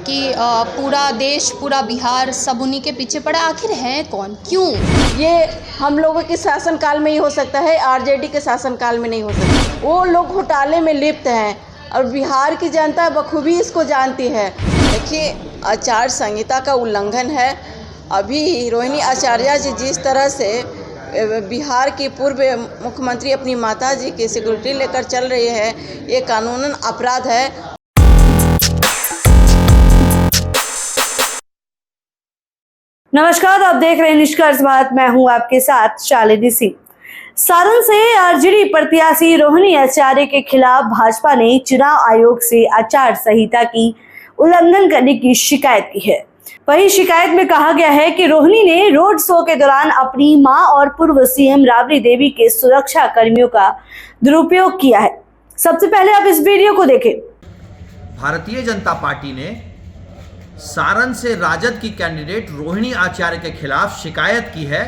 कि पूरा देश, पूरा बिहार सब उन्हीं के पीछे पड़ा। आखिर है कौन, क्यों? ये हम लोगों के शासनकाल में ही हो सकता है, आरजेडी के शासनकाल में नहीं हो सकता। वो लोग घोटाले में लिप्त हैं और बिहार की जनता बखूबी इसको जानती है। देखिए, आचार संहिता का उल्लंघन है। अभी रोहिणी आचार्य जी जिस तरह से बिहार की पूर्व मुख्यमंत्री अपनी माता जी की सिक्योरिटी लेकर चल रही है, ये कानूनन अपराध है। नमस्कार, आप देख रहे हैं निष्कर्ष बात। मैं हूं आपके साथ शालिनी सिंह। सारण से आरजेडी प्रत्याशी रोहिणी आचार्य के खिलाफ भाजपा ने चुनाव आयोग से आचार संहिता की उल्लंघन करने की शिकायत की है। वही शिकायत में कहा गया है कि रोहिणी ने रोड शो के दौरान अपनी मां और पूर्व सीएम राबड़ी देवी के सुरक्षा कर्मियों का दुरुपयोग किया है। सबसे पहले आप इस वीडियो को देखें। भारतीय जनता पार्टी ने सारण से राजद की कैंडिडेट रोहिणी आचार्य के खिलाफ शिकायत की है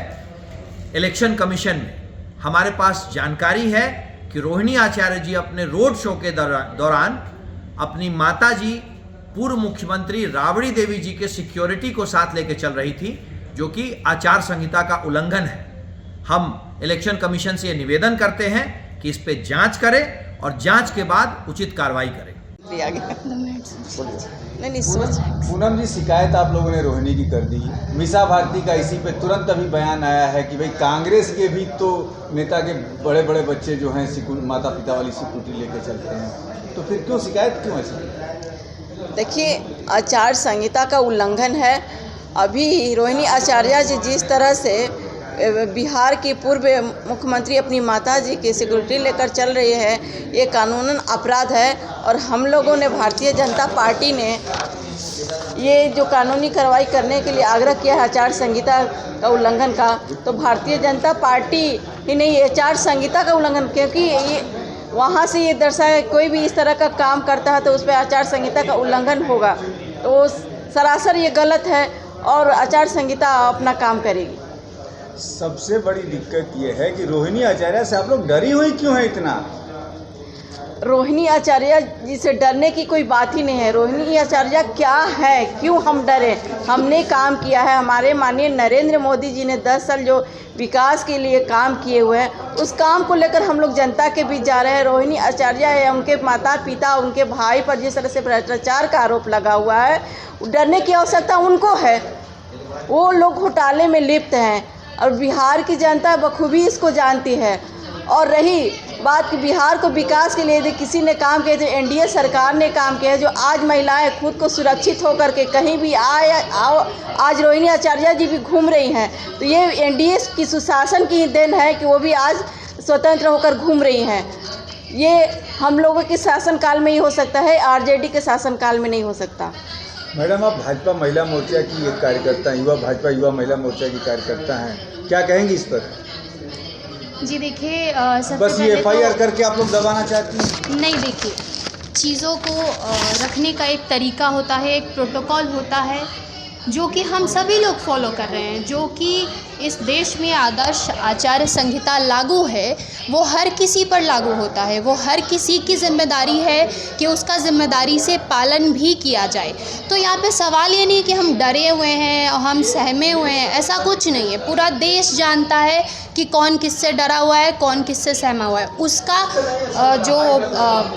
इलेक्शन कमीशन में। हमारे पास जानकारी है कि रोहिणी आचार्य जी अपने रोड शो के दौरान अपनी माता जी पूर्व मुख्यमंत्री राबड़ी देवी जी के सिक्योरिटी को साथ लेकर चल रही थी, जो कि आचार संहिता का उल्लंघन है। हम इलेक्शन कमीशन से ये निवेदन करते हैं कि इस पे जांच करें और जांच के बाद उचित कार्रवाई करें। पूनम जी, शिकायत आप लोगों ने रोहिणी की कर दी। मीसा भारती का इसी पे तुरंत अभी बयान आया है कि भाई कांग्रेस के भी तो नेता के बड़े बड़े बच्चे जो हैं माता पिता वाली सिक्योरिटी लेके चलते हैं, तो फिर क्यों शिकायत क्यों है? देखिए, आचार संहिता का उल्लंघन है। अभी रोहिणी आचार्य जी जिस तरह से बिहार की पूर्व मुख्यमंत्री अपनी माता जी की सिक्योरिटी लेकर चल रही है, ये कानूनन अपराध है। और हम लोगों ने, भारतीय जनता पार्टी ने ये जो कानूनी कार्रवाई करने के लिए आग्रह किया है आचार संहिता का उल्लंघन का, तो भारतीय जनता पार्टी ही नहीं, आचार संहिता का उल्लंघन, क्योंकि ये वहाँ से ये दर्शाया कोई भी इस तरह का काम करता है तो उस पर आचार संहिता का उल्लंघन होगा। तो सरासर ये गलत है और आचार संहिता अपना काम करेगी। सबसे बड़ी दिक्कत ये है कि रोहिणी आचार्य से आप लोग डरी हुई क्यों है इतना? रोहिणी आचार्य जी से डरने की कोई बात ही नहीं है। रोहिणी आचार्य क्या है, क्यों हम डरे? हमने काम किया है। हमारे माननीय नरेंद्र मोदी जी ने 10 साल जो विकास के लिए काम किए हुए हैं, उस काम को लेकर हम लोग जनता के बीच जा रहे हैं। रोहिणी आचार्य या उनके माता पिता, उनके भाई पर जिस तरह से भ्रष्टाचार का आरोप लगा हुआ है, डरने की आवश्यकता उनको है। वो लोग घोटाले में लिप्त हैं और बिहार की जनता बखूबी इसको जानती है। और रही बात कि बिहार को विकास के लिए यदि किसी ने काम किया तो एनडीए सरकार ने काम किया है। जो आज महिलाएं खुद को सुरक्षित होकर के कहीं भी आज रोहिणी आचार्य जी भी घूम रही हैं, तो ये एनडीए की सुशासन की देन है कि वो भी आज स्वतंत्र होकर घूम रही हैं। ये हम लोगों के शासनकाल में ही हो सकता है, आरजेडी के शासनकाल में नहीं हो सकता। मैडम, आप भाजपा महिला मोर्चा की एक कार्यकर्ता, भाजपा युवा महिला मोर्चा की कार्यकर्ता हैं, क्या कहेंगी इस पर? जी देखिए, बस ये एफआईआर करके आप लोग दबाना चाहती हैं? नहीं, देखिए, चीज़ों को रखने का एक तरीका होता है, एक प्रोटोकॉल होता है जो कि हम सभी लोग फॉलो कर रहे हैं। जो कि इस देश में आदर्श आचार संहिता लागू है, वो हर किसी पर लागू होता है। वो हर किसी की जिम्मेदारी है कि उसका जिम्मेदारी से पालन भी किया जाए। तो यहाँ पे सवाल ये नहीं कि हम डरे हुए हैं और हम सहमे हुए हैं, ऐसा कुछ नहीं है। पूरा देश जानता है कि कौन किससे डरा हुआ है, कौन किससे सहमा हुआ है। उसका जो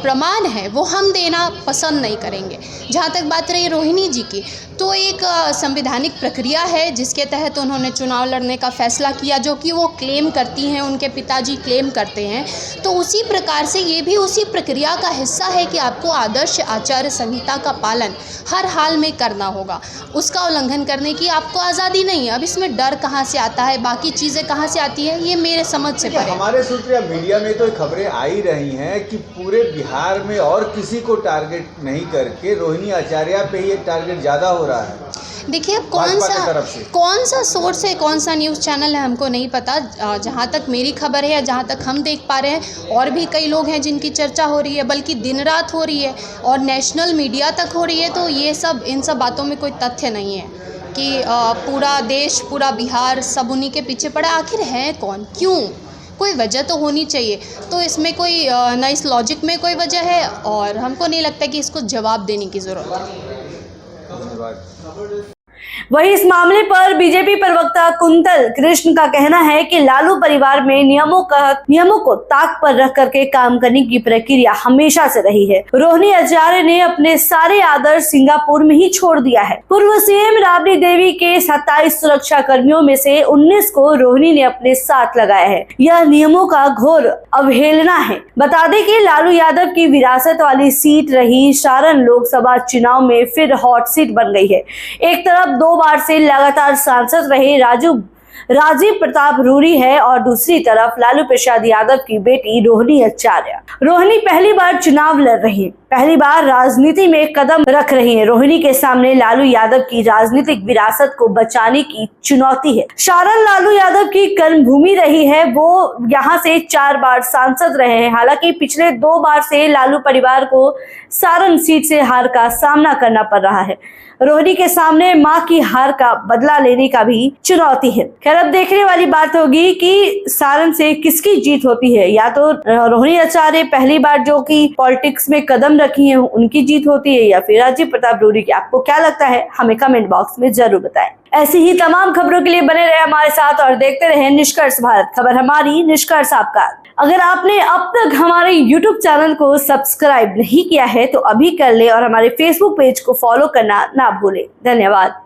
प्रमाण है वो हम देना पसंद नहीं करेंगे। जहाँ तक बात रही रोहिणी जी की, तो एक संवैधानिक प्रक्रिया है जिसके तहत उन्होंने चुनाव लड़ने का फैसला किया, जो कि वो क्लेम करती हैं, उनके पिताजी क्लेम करते हैं। तो उसी प्रकार से ये भी उसी प्रक्रिया का हिस्सा है कि आपको आदर्श आचार संहिता का पालन हर हाल में करना होगा। उसका उल्लंघन करने की आपको आज़ादी नहीं है। अब इसमें डर कहाँ से आता है, बाकी चीज़ें कहाँ से आती है, ये मेरे समझ से परे। हमारे सूत्र या मीडिया में तो खबरें आई रही हैं कि पूरे बिहार में और किसी को टारगेट नहीं करके रोहिणी आचार्य पे ही टारगेट ज़्यादा हो रहा है। देखिए, कौन सा सोर्स है, कौन सा न्यूज़ चैनल है, हमको नहीं पता। जहाँ तक मेरी खबर है या जहाँ तक हम देख पा रहे हैं, और भी कई लोग हैं जिनकी चर्चा हो रही है, बल्कि दिन रात हो रही है और नेशनल मीडिया तक हो रही है। तो ये सब, इन सब बातों में कोई तथ्य नहीं है कि पूरा देश, पूरा बिहार सब उन्हीं के पीछे पड़ा। आखिर है कौन, क्यों? कोई वजह तो होनी चाहिए। तो इसमें कोई न इस लॉजिक में कोई वजह है और हमको नहीं लगता कि इसको जवाब देने की ज़रूरत है। धन्यवाद। वहीं इस मामले पर बीजेपी प्रवक्ता कुंतल कृष्ण का कहना है कि लालू परिवार में नियमों को ताक पर रख करके काम करने की प्रक्रिया हमेशा से रही है। रोहिणी आचार्य ने अपने सारे आदर्श सिंगापुर में ही छोड़ दिया है। पूर्व सीएम राबड़ी देवी के 27 सुरक्षा कर्मियों में से 19 को रोहिणी ने अपने साथ लगाया है। यह नियमों का घोर अवहेलना है। बता दें कि लालू यादव की विरासत वाली सीट रही सारण लोकसभा चुनाव में फिर हॉट सीट बन गई है। एक तरफ 2 बार से लगातार सांसद रहे राजीव प्रताप रूडी है और दूसरी तरफ लालू प्रसाद यादव की बेटी रोहिणी आचार्य। रोहिणी पहली बार चुनाव लड़ रही है, पहली बार राजनीति में कदम रख रही है। रोहिणी के सामने लालू यादव की राजनीतिक विरासत को बचाने की चुनौती है। सारण लालू यादव की कर्मभूमि रही है, वो यहाँ से 4 बार सांसद रहे हैं। हालांकि पिछले 2 बार से लालू परिवार को सारण सीट से हार का सामना करना पड़ रहा है। रोहिणी के सामने मां की हार का बदला लेने का भी चुनौती है। खैर अब देखने वाली बात होगी कि सारण से किसकी जीत होती है। या तो रोहिणी आचार्य पहली बार जो कि पॉलिटिक्स में कदम रखी है उनकी जीत होती है, या फिर राजीव प्रताप रूडी की। आपको क्या लगता है हमें कमेंट बॉक्स में जरूर बताएं। ऐसी ही तमाम खबरों के लिए बने रहे हमारे साथ और देखते रहे निष्कर्ष भारत। खबर हमारी, निष्कर्ष आपका। अगर आपने अब तक हमारे YouTube चैनल को सब्सक्राइब नहीं किया है तो अभी कर ले और हमारे Facebook पेज को फॉलो करना ना भूलें। धन्यवाद।